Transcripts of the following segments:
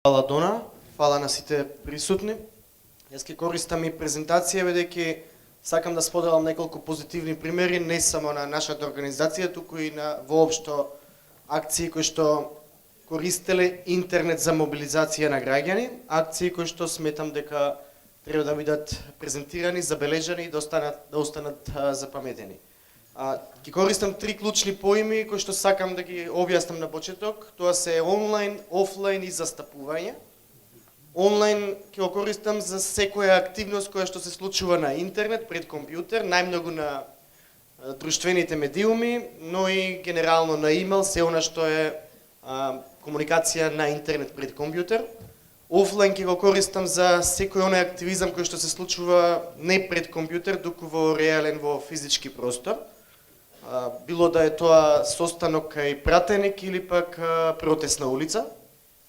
Фала Дона, фала на сите присутни. Јас ќе користам и презентација бидејќи сакам да споделам неколку позитивни примери не само на нашата организација, туку и на воопшто акции кои што користеле интернет за мобилизација на граѓани, акции кои што сметам дека треба да бидат презентирани, забележани и да останат запаметени. Ќе користам три клучни поими кои што сакам да ги објаснам на почеток. Тоа се онлайн, офлайн и застапување. Онлайн ќе го користам за секоја активност која што се случува на интернет, пред компјутер, најмногу на друштвените медиуми, но и генерално на имейл, се она што е комуникација на интернет пред компјутер. Офлайн ќе го користам за секој оној активизам кој што се случува не пред компјутер, туку во реален, во физички простор. Било да е тоа состанок кај пратеник или пак протест на улица.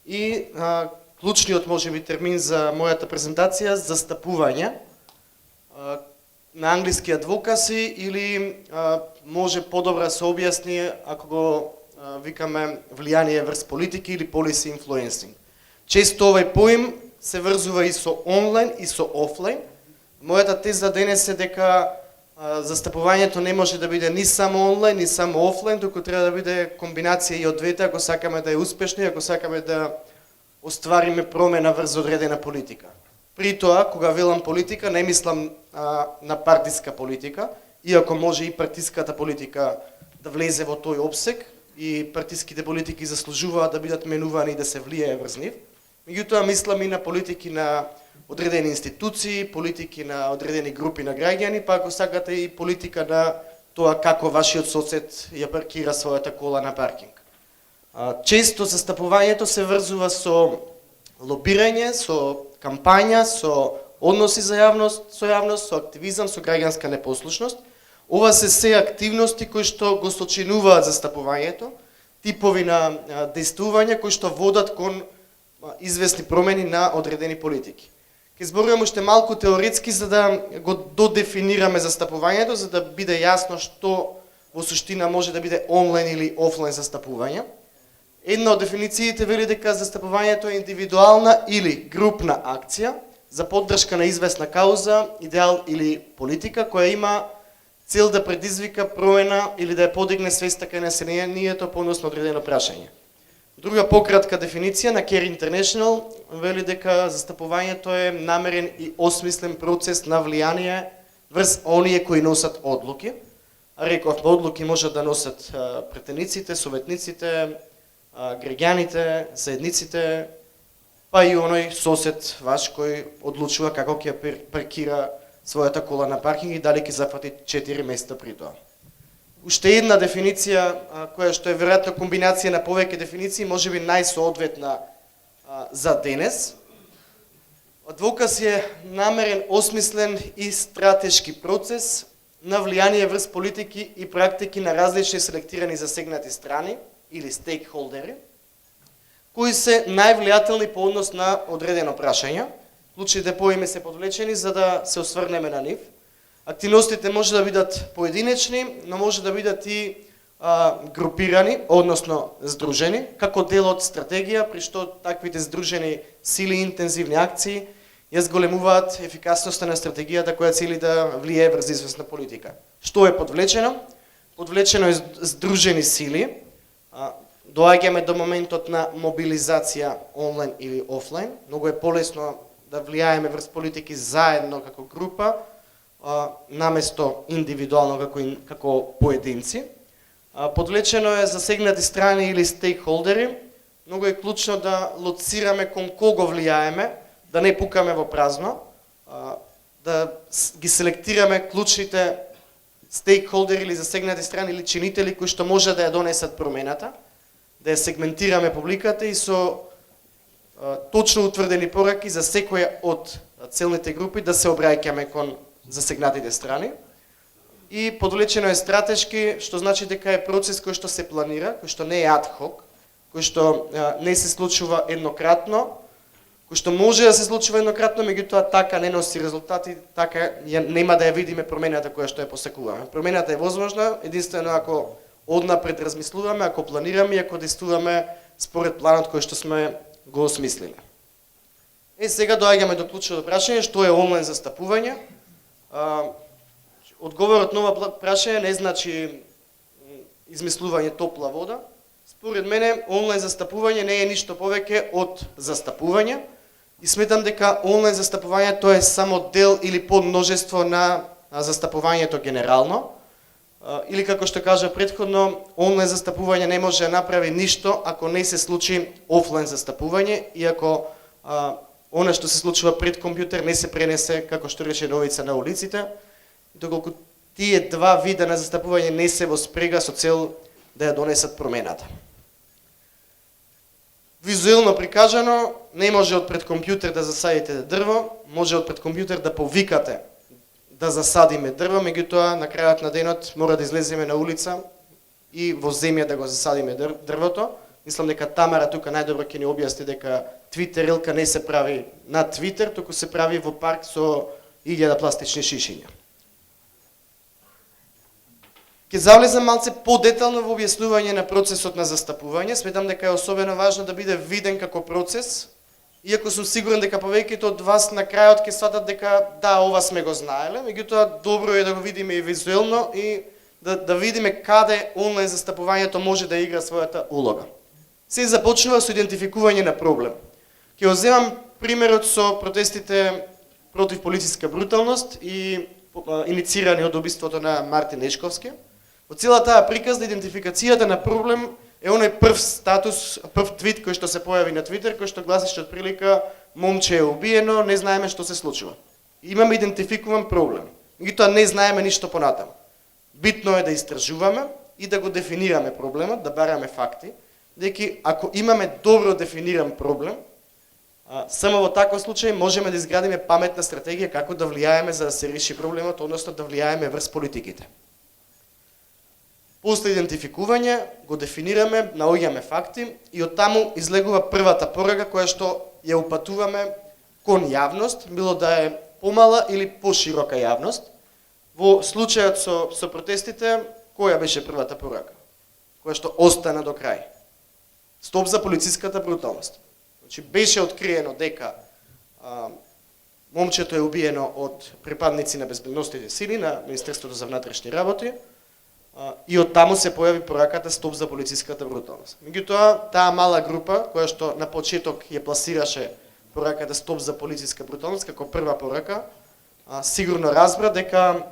И клучниот можеби термин за мојата презентација застапување. На англиски адвокаси или може подобро се објасни ако го викаме влијание врз политики или policy influencing. Често овој поим се врзува и со онлайн и со офлайн. Мојата теза денес е дека застапувањето не може да биде ни само онлайн, ни само офлайн, туку треба да биде комбинација и од двете ако сакаме да е успешни, ако сакаме да оствариме промена врз одредена политика. При тоа, кога велам политика, не мислам на партиска политика, иако може и партиската политика да влезе во тој опсек и партиските политики заслужуваат да бидат менувани и да се влијае врз нив. Меѓутоа мислам и на политики на одредени институции, политики на одредени групи на граѓани, па ако сакате и политика на тоа како вашиот сосед ја паркира својата кола на паркинг. Често застапувањето се врзува со лобирање, со кампања, со односи за јавност, со активизам, со граѓанска непослушност. Ова се активности кои што го сочинуваат застапувањето, типови на действување кои што водат кон известни промени на одредени политики. Ке зборувам уште малку теоретски за да го додефинираме застапувањето, за да биде јасно што во суштина може да биде онлайн или офлайн застапување. Една од дефинициите вели дека застапувањето е индивидуална или групна акција за поддршка на известна кауза, идеал или политика која има цел да предизвика промена или да ја подигне свеста кај населението по однос на одредено прашање. Друга пократка дефиниција на Care International вели дека застапувањето е намерен и осмислен процес на влијание врз оние кои носат одлуки. Реков, одлуки можат да носат претениците, советниците, граѓаните, заедниците, па и оној сосед ваш кој одлучува како ќе паркира својата кола на паркинг и дали ќе зафати 4 места при тоа. Уште една дефиниција, која што е веројатно комбинација на повеќе дефиниции, можеби најсоодветна за денес. Адвокас е намерен, осмислен и стратешки процес на влијание врз политики и практики на различни селектирани засегнати страни или стейкхолдери, кои се највлијателни по однос на одредено прашање. Клучните поими се подвлечени за да се осврнеме на нив. Активностите може да бидат поединечни, но може да бидат и групирани, односно здружени, како дел од стратегија, при што таквите здружени сили и интензивни акции ја зголемуваат ефикасноста на стратегијата која цели да влијае врз известна политика. Што е подвлечено? Подвлечено е здружени сили. Доаѓаме до моментот на мобилизација онлайн или офлайн. Многу е полесно да влијаеме врз политики заедно како група, наместо индивидуално како поединци. Подвлечено е засегнати страни или стейкхолдери. Многу е клучно да лоцираме кон кого влијаеме, да не пукаме во празно, да ги селектираме клучните стейкхолдери или засегнати страни или чинители кои што може да ја донесат промената, да ја сегментираме публиката и со точно утврдени пораки за секоја од целните групи да се обраќаме кон засегнатите страни. И подвлечено е стратешки, што значи дека е процес кој што се планира, кој што не е адхок, кој што не се случува еднократно, кој што може да се случува еднократно, меѓутоа така не носи резултати, така нема да ја видиме промената која што ја посакуваме. Промената е возможна единствено ако однапред размислуваме, ако планираме и ако действуваме според планот кој што сме го осмислиле. Сега доаѓаме до клучното прашање, што е онлайн застапување. Одговорот на ова прашање не значи измислување топла вода. Според мене, онлайн застапување не е ништо повеќе од застапување и сметам дека онлайн застапувањето е само дел или подмножество на застапувањето генерално. Или како што кажа претходно, онлайн застапување не може да направи ништо ако не се случи офлайн застапување и ако она што се случува пред компјутер не се пренесе, како што рече Новица, на улиците, доколку тие два вида на застапување не се во спрега со цел да ја донесат промената. Визуелно прикажано, не може од пред компјутер да засадите дрво, може од пред компјутер да повикате да засадиме дрво, меѓутоа на крајот на денот мора да излеземе на улица и во земја да го засадиме дрвото. Мислам дека Тамара тука најдобро ќе ни објасни дека твитерилка не се прави на Твитер, туку се прави во парк со 1000 пластични шишиња. Ќе завлезам малце подетално во објаснување на процесот на застапување. Сметам дека е особено важно да биде виден како процес, иако сум сигурен дека повеќето од вас на крајот ќе сватат дека да, ова сме го знаеле, меѓутоа добро е да го видиме и визуелно и да видиме каде онлайн застапувањето може да игра својата улога. Се започнува со идентификување на проблем. Ќе го земам примерот со протестите против полициска бруталност и иницирани од убиството на Мартин Ешковски. Во целата таа приказна идентификацијата на проблем е оној прв статус, прв твит кој што се појави на Твитер, кој што гласеше отприлика момче е убиено, не знаеме што се случува. Имаме идентификуван проблем. Меѓутоа не знаеме ништо понатаму. Битно е да истражуваме и да го дефинираме проблемот, да бараме факти, дека ако имаме добро дефиниран проблем, само во таков случај можеме да изградиме паметна стратегија како да влијаеме за да се реши проблемот, односно да влијаеме врз политиките. После идентификување го дефинираме, наоѓаме факти и оттаму излегува првата порака која што ја упатуваме кон јавност, било да е помала или поширока јавност. Во случајот со протестите, која беше првата порака? Која што остана до крај? Стоп за полициската бруталност. Значи беше откриено дека момчето е убиено од припадници на безбедносните сили на Министерството за внатрешни работи и оттаму се појави пораката Стоп за полициската бруталност. Меѓутоа, таа мала група која што на почеток ја пласираше пораката Стоп за полициска бруталност како прва порака, сигурно разбра дека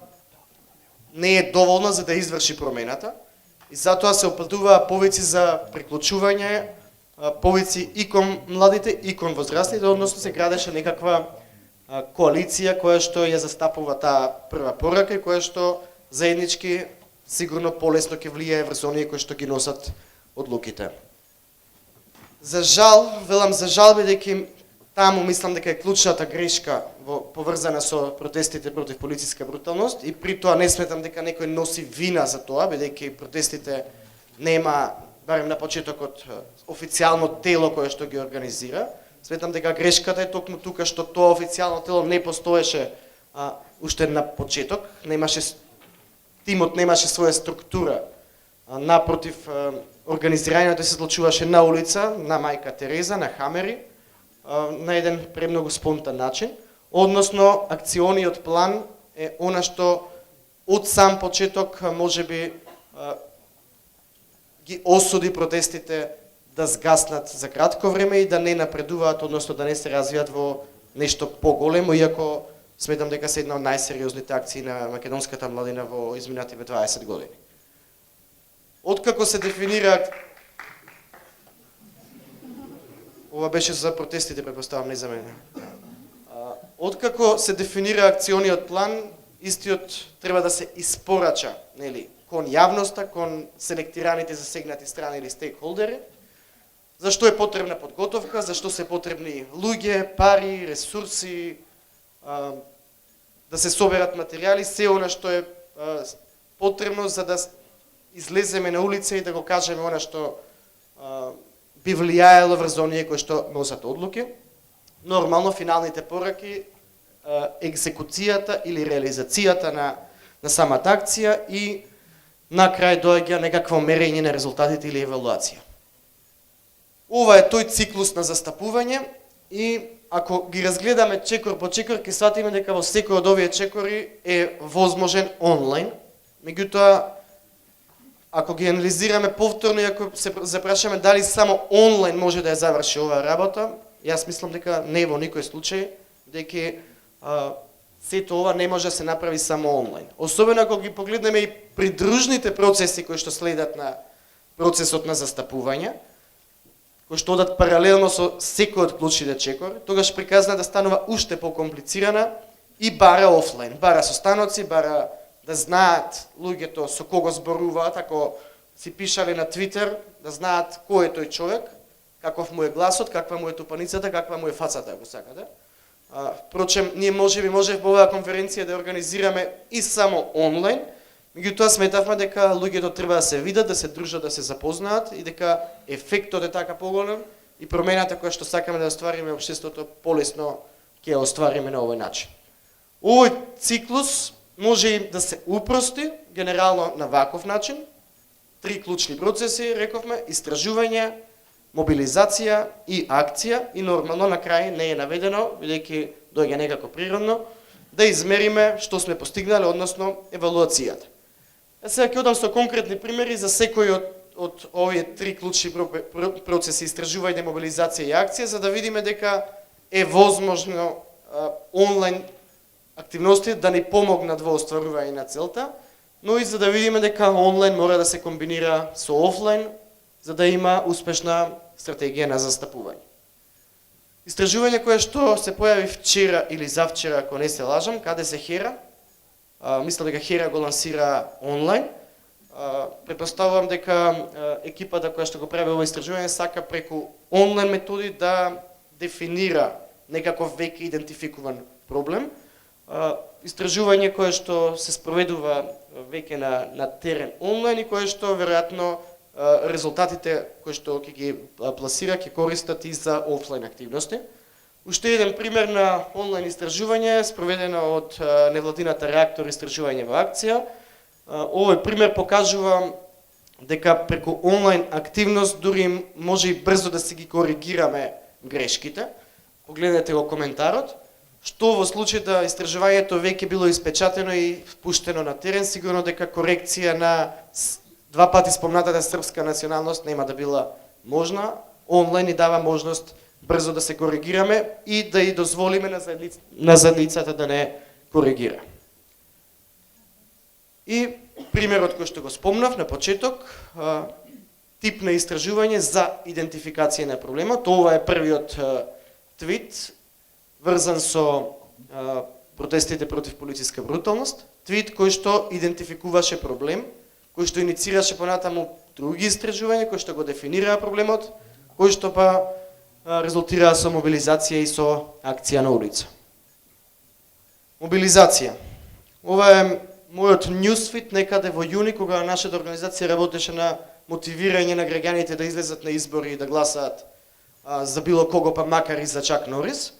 не е доволна за да изврши промената и затоа се опатуваа повици за приклучување, повици и кон младите и кон возрастните, односно се градеше некаква коалиција која што ја застапува таа прва порака и која што заеднички сигурно полесно ќе влијае врз оние кои што ги носат одлуките. За жал, велам за жал, бидејќи таму мислам дека е клучната грешка поврзана со протестите против полициска бруталност и при тоа не сметам дека некој носи вина за тоа, бидејќи протестите нема, барем на почетокот, официјално тело кое што ги организира. Сметам дека грешката е токму тука што тоа официјално тело не постоеше уште на почеток, тимот немаше своја структура. Напротив, организирањето се случуваше на улица, на Мајка Тереза, на Хамери, на еден премногу спонтан начин. Односно, акциониот план е она што од сам почеток можеби ги осуди протестите да згаснат за кратко време и да не напредуваат, односно да не се развијат во нешто поголемо, иако сметам дека се една од најсериозните акции на македонската младина во изминативе 20 години. Откако се дефинира... Ова беше за протестите, претпоставам, не за мене. Откако се дефинира акциониот план, истиот треба да се испорача, нели, кон јавноста, кон селектираните засегнати страни или стейкхолдери. Зашто е потребна подготовка, зашто се потребни луѓе, пари, ресурси, да се соберат материјали, се она што е потребно за да излеземе на улица и да го кажеме она што би влијаело врз оние кои што носат одлуки. Нормално финалните пораки, екзекуцијата или реализацијата на самата акција и на крај доаѓа некакво мерење на резултатите или евалуација. Ова е тој циклус на застапување и ако ги разгледаме чекор по чекор, ќе сватиме дека во секој од овие чекори е возможен онлайн. Меѓутоа, ако ги анализираме повторно и ако се запрашаме дали само онлайн може да ја заврши оваа работа, јас мислам дека не во никој случај, дека сето ова не може да се направи само онлайн. Особено ако ги погледнеме и придружните процеси кои што следат на процесот на застапување, кои што одат паралелно со секој од клучните чекори, тогаш приказна да станува уште покомплицирана и бара офлайн, бара состаноци, бара да знаат луѓето со кого зборуваат, ако си пишале на Твитер, да знаат кој е тој човек, каков му е гласот, каква му е тупаницата, каква му е фацата, ако сакате. Впрочем, ние можеби во оваа конференција да организираме и само онлайн, меѓутоа сметавме дека луѓето треба да се видат, да се дружат, да се запознаат и дека ефектот е така поголем и промената која што сакаме да оствариме општеството полесно ќе ја оствариме на овој начин. Овој циклус може и да се упрости генерално на ваков начин. 3 клучни процеси, рековме, истражување, мобилизација и акција и нормално на крај не е наведено, бидејќи доаѓа некако природно, да измериме што сме постигнале, односно евалуацијата. Сега ќе одам со конкретни примери за секој од овие 3 клучни процеси, истражување, мобилизација и акција, за да видиме дека е возможно онлайн активности да ни помогнат во остварување на целта, но и за да видиме дека онлайн мора да се комбинира со офлайн, за да има успешна стратегија на застапување. Истражување кое што се појави вчера или завчера, ако не се лажам, каде се Хера, мислам дека Хера го лансира онлайн. Претпоставувам дека екипата која што го прави ова истражување сака преку онлайн методи да дефинира некаков веќе идентификуван проблем. Истражување кое што се спроведува веќе на терен онлайн и кое што веројатно резултатите кои што ќе ги пласира ќе користат и за офлайн активности. Уште еден пример на онлайн истражување спроведено од невладината Реактор истражување во акција. Овој пример покажува дека преку онлайн активност дури може и брзо да се ги коригираме грешките. Погледнете го коментарот. Што во случај да истражувањето веќе било испечатено и пуштено на терен, сигурно дека корекција на 2 пати спомнатата српска националност нема да била можна. Онлайн ни дава можност брзо да се коригираме и да и дозволиме на заедницата да не коригира. И примерот кој што го спомнав на почеток, тип на истражување за идентификација на проблемот. Ова е првиот твит врзан со протестите против полициска бруталност. Твит кој што идентификуваше проблем, кој што иницираше понатаму други истражувања, кои што го дефинираа проблемот, кои што па резултираа со мобилизација и со акција на улица. Мобилизација. Ова е мојот ньюсфит некаде во јуни, кога нашата организација работеше на мотивирање на граѓаните да излезат на избори и да гласаат за било кого, па макар и за Чак Норис.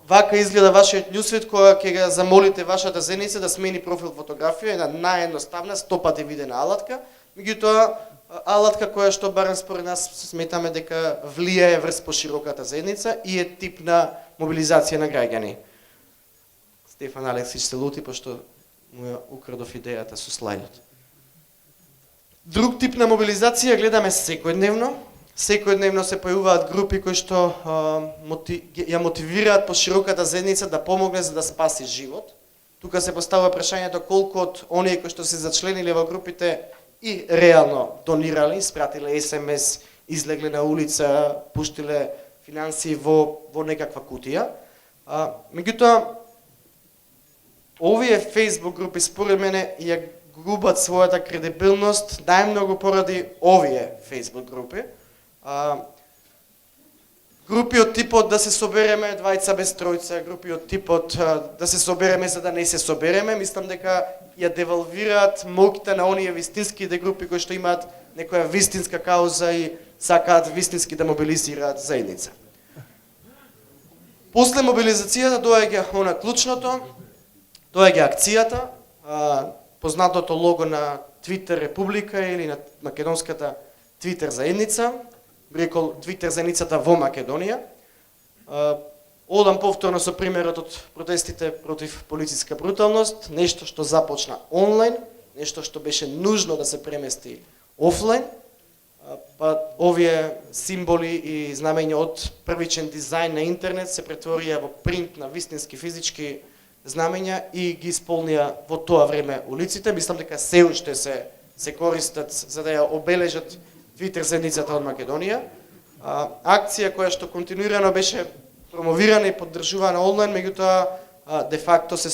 Вака изгледа вашиот ньюсфит кога ќе ga замолите вашата заедница да смени профил фотографија, една наједноставна 100 пати видена алатка, меѓутоа алатка која што барем според нас сметаме дека влијае врз пошироката заедница и е тип на мобилизација на граѓани. Стефан Алексич се лути пошто му ја украдов идејата со слайдот. Друг тип на мобилизација гледаме секојдневно. Секојдневно се појавуваат групи кои што ја мотивираат пошироката заедница да помогне за да спаси живот. Тука се поставува прашањето колку од оние кои што се зачлениле во групите и реално донирали, спратиле SMS, излегле на улица, пуштиле финансии во некаква кутија. Меѓутоа, овие Facebook групи според мене ја губат својата кредибилност најмногу поради овие Facebook групи. Групи од типот да се собереме двајца без тројца, групи од типот да се собереме за да не се собереме, мислам дека ја девалвираат моќта на оние вистинските групи кои што имаат некоја вистинска кауза и сакаат вистински да мобилизираат заедница. После мобилизацијата доаѓа она клучното, доаѓа акцијата, познатото лого на Твитер Република или на македонската Твитер заедница. би рекол, Твитер заедницата во Македонија. Одам повторно со примерот од протестите против полициска бруталност, нешто што започна онлайн, нешто што беше нужно да се премести офлайн, па овие символи и знамења од првичен дизајн на интернет се претворија во принт на вистински физички знамења и ги исполнија во тоа време улиците. Мислам дека се уште се користат за да ја обележат Твитер заедницата од Македонија. Акција која што континуирано беше промовирана и поддржувана онлайн, меѓутоа де факто се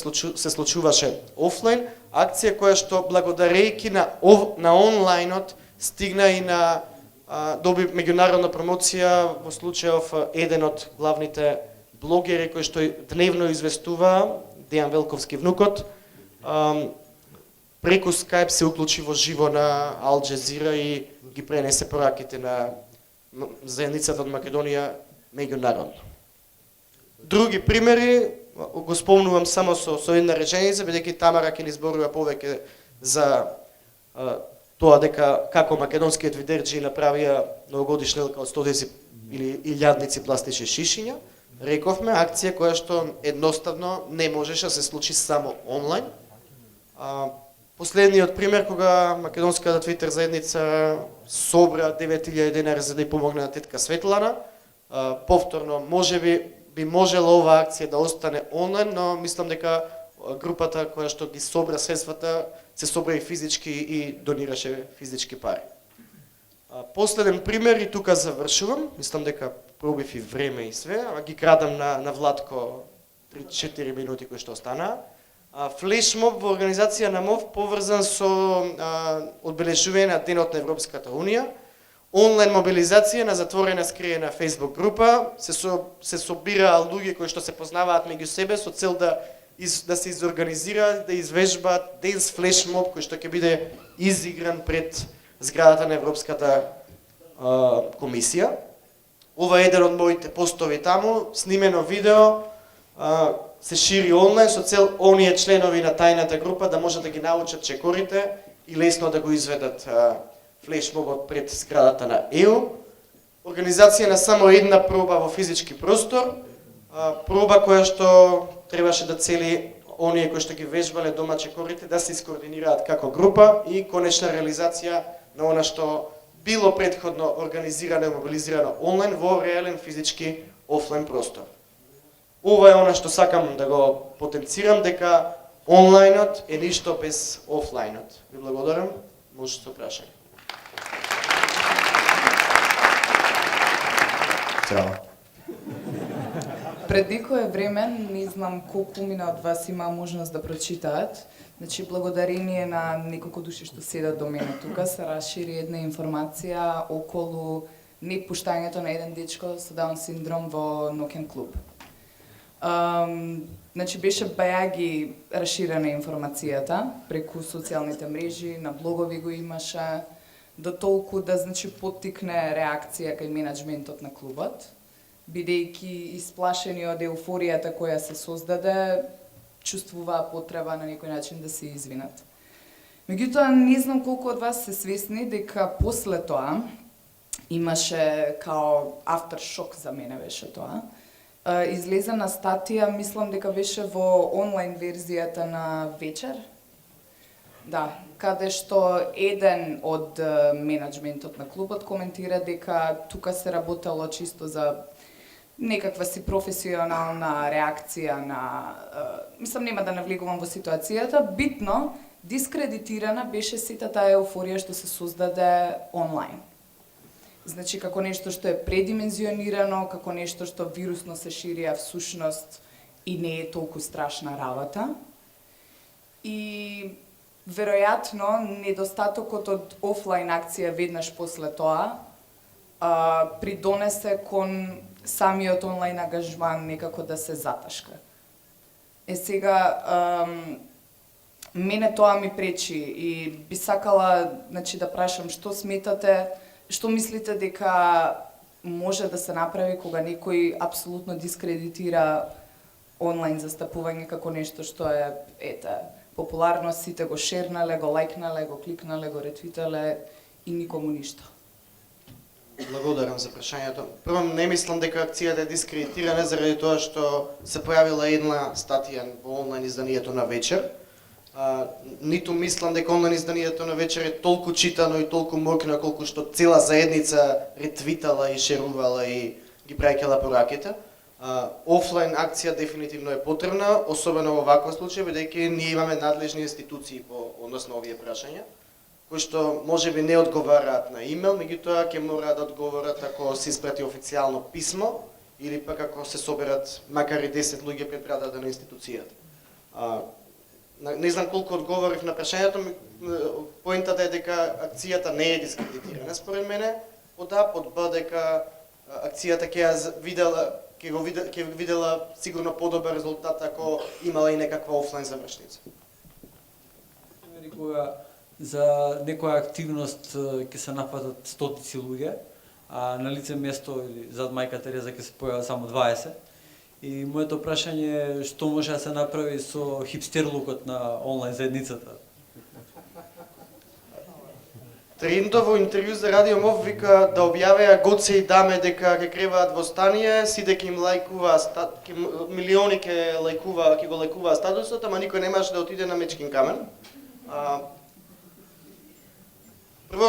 случуваше офлайн. Акција која што благодарејќи на онлайнот стигна и на доби меѓународна промоција во случајов еден од главните блогери кој што дневно известува, Дејан Велковски внукот, преку Skype се уклучи во живо на Ал Джазира и ги пренесе пораките на заедницата од Македонија меѓународно. Други примери го спомнувам само со една реченица, бидејќи Тамара ќе ни зборува повеќе за тоа дека како македонскиот видерџи направија новогодишна елка од 110 или илјадници пластични шишиња. Рековме, акција која што едноставно не можеше да се случи само онлайн. Последниот пример, кога македонската Твитер заедница собра 9000 денари за да ја помогне на тетка Светлана, повторно би можела оваа акција да остане онлайн, но мислам дека групата која што ги собра средствата се собра и физички и донираше физички пари. Последен пример и тука завршувам, мислам дека пробив и време и све, ама ги крадам на Владко 3-4 минути кои што останаа. Флешмоб во организација на МОВ поврзан со одбележување на Денот на Европската Унија, онлайн мобилизација на затворена скриена Facebook група, се собираа луѓе кои што се познаваат меѓу себе со цел да се изорганизираат, да извежбаат денс флешмоб кој што ќе биде изигран пред зградата на Европската комисија. Ова е еден од моите постови таму, снимено видео, се шири онлайн со цел оние членови на тајната група да можат да ги научат чекорите и лесно да го изведат флешмобот пред зградата на ЕУ. Организација на само една проба во физички простор, проба која што требаше да цели оние кои што ги вежбале дома чекорите да се искоординираат како група и конечна реализација на она што било претходно организирано и мобилизирано онлайн во реален физички офлайн простор. Ова е она што сакам да го потенцирам, дека онлайнот е ништо без офлайнот. Ви благодарам, може да се прашање. Чао. Пред некое време, не знам колку мина од вас има можност да прочитаат, значи благодарение на неколку души што седат до мене тука, се расшири една информација околу непуштањето на еден дечко со Даун синдром во ноќен клуб. Значи беше бајаги расширена информацијата преку социјалните мрежи, на блогови го имаше, до толку да значи поттикне реакција кај менаџментот на клубот, бидејќи исплашени од еуфоријата која се создаде, чувствуваа потреба на некој начин да се извинат. Меѓутоа, не знам колку од вас се свесни дека после тоа имаше као aftershock за мене беше тоа. Излезена статија, мислам дека беше во онлайн верзијата на Вечер. Да, каде што еден од менаџментот на клубот коментира дека тука се работело чисто за некаква си професионална реакција на... мислам, нема да навлегувам во ситуацијата. Битно, дискредитирана беше сета таа еуфорија што се создаде онлайн. Значи, како нешто што е предимензионирано, како нешто што вирусно се шири, а всушност и не е толку страшна работа. И веројатно недостатокот од офлайн акција веднаш после тоа придонесе кон самиот онлайн ангажман некако да се заташка. Сега, мене тоа ми пречи и би сакала, значи, да прашам што сметате, што мислите дека може да се направи кога некој апсолутно дискредитира онлайн застапување како нешто што е, популарно, сите го шернале, го лајкнале, го кликнале, го ретвитале и никому ништо? Благодарам за прашањето. Прво, не мислам дека акцијата е дискредитирана заради тоа што се појавила една статија во онлайн изданието на Вечер. Ниту мислам дека онлайн изданието на Вечер е толку читано и толку мокно колку што цела заедница ретвитала и шерувала и ги праќала пораките. Офлайн акција дефинитивно е потребна, особено во ваков случај, бидејќи ние имаме надлежни институции по однос на овие прашања, кои што можеби не одговараат на имейл, меѓутоа ќе мораат да одговорат ако се испрати официјално писмо или пак ако се соберат макар и 10 луѓе пред вратата на институцијата. Не знам колку одговорив на прашањето, поентата е дека акцијата не е дискредитирана според мене, под А, под Б дека акцијата ќе го видела сигурно подобар резултат ако имала и некаква офлайн завршница. Кога за некоја активност ќе се нападат стотици луѓе, а на лице место или зад мајка Тереза ќе се појават само 20. И моето прашање е што може да се направи со хипстерлукот на онлайн заедницата? Трендово интервју за Радио МОВ вика да објавеа Гоце и Даме дека ќе креваат востание, сите ќе им лајкуваат, милиони ќе го лајкуваат статусот, ама никој немаше да отиде на Мечкин камен. Прво,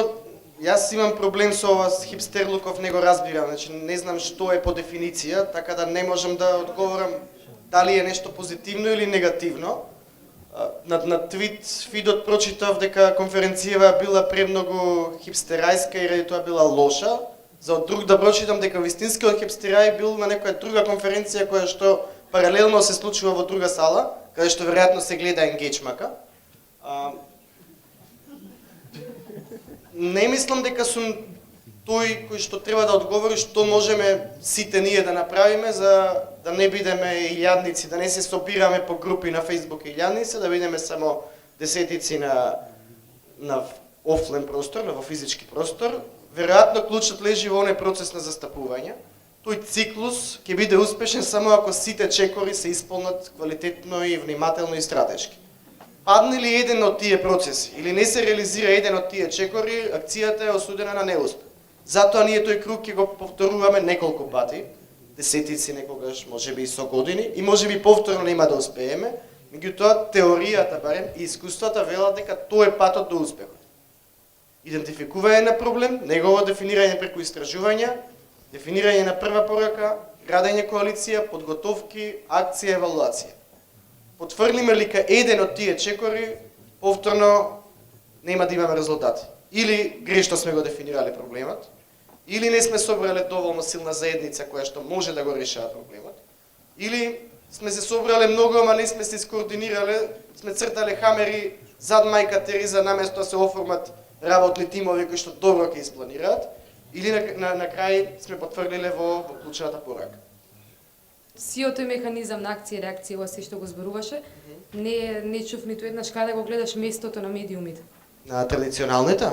јас имам проблем со ова хипстерлуков, не го разбирам, значи не знам што е по дефиниција, така да не можам да одговорам дали е нешто позитивно или негативно. На твит фидот прочитав дека конференцијава била премногу хипстерајска и ради тоа била лоша. За од друг да прочитам дека вистинскиот хипстерај бил на некоја друга конференција која што паралелно се случува во друга сала, каде што веројатно се гледа енгејџмака. Не мислам дека сум тој кој што треба да одговори што можеме сите ние да направиме за да не бидеме илјадници, да не се собираме по групи на Facebook илјадници, да бидеме само десетици на офлайн простор, во физички простор. Веројатно клучот лежи во оној процес на застапување. Тој циклус ќе биде успешен само ако сите чекори се исполнат квалитетно и внимателно и стратешки. Падне ли еден од тие процеси или не се реализира еден од тие чекори, акцијата е осудена на неуспех. Затоа ние тој круг ќе го повторуваме неколку пати, десетици некогаш, можеби и со години, и можеби повторно нема да успееме, меѓутоа теоријата барем и искуствата велат дека тоа е патот до успехот. Идентификување на проблем, негово дефинирање преку истражувања, дефинирање на прва порака, градење коалиција, подготовки, акција, евалуација. Потврлиме ли ка еден од тие чекори, повторно нема да имаме резултати. Или грешно сме го дефинирале проблемот, или не сме собрале доволно силна заедница која што може да го решава проблемот, или сме се собрале многу, ама не сме се скоординирале, сме цртале хамери зад мајка Тереза наместо да се оформат работни тимови кои што добро ќе испланираат, или на крај сме потврдиле во клучната порака. Сиот тој механизам на акција и реакција ова се што го зборуваше, не чув ниту еднаш каде го гледаш местото на медиумите. На традиционалните?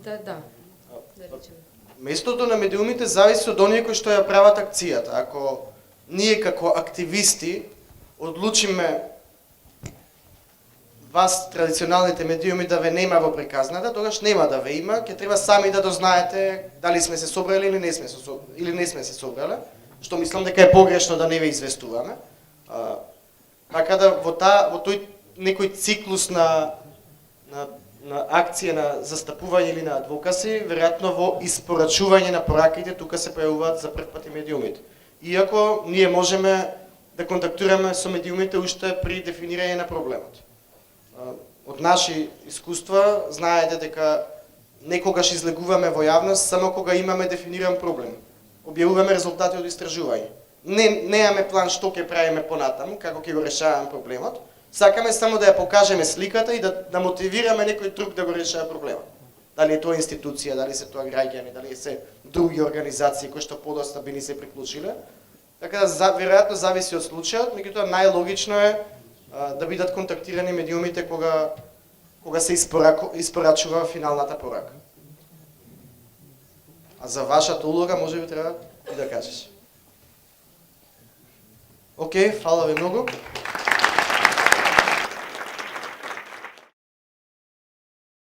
Да речеме. Местото на медиумите зависи од оние кои што ја прават акцијата. Ако ние како активисти одлучиме вас традиционалните медиуми да ве нема во приказната, тогаш нема да ве има, ќе треба сами да дознаете дали сме се собрали или не сме се собрали, што мислам дека е погрешно да не ве известуваме. Така да во тој некој циклус на акција на застапување или на адвокаси, веројатно во испорачување на пораките тука се појавуваат за прв пат и медиумите. Иако ние можеме да контактираме со медиумите уште при дефинирање на проблемот. Од наши искуства знаете дека некогаш излегуваме во јавност само кога имаме дефиниран проблем. Објавуваме резултати од истражување. Немаме план што ќе правиме понатаму, како ќе го решаваме проблемот. Сакаме само да ја покажеме сликата и да мотивираме некој друг да го решава проблемот. Дали е тоа институција, дали се тоа граѓани, дали се други организации кои што подоста би ни се приклучиле. Така да веројатно зависи од случајот, меѓутоа најлогично е да бидат контактирани медиумите кога се испорачува финалната порака. А за вашата улога може би треба и да кажеш. Океј, фала ви многу.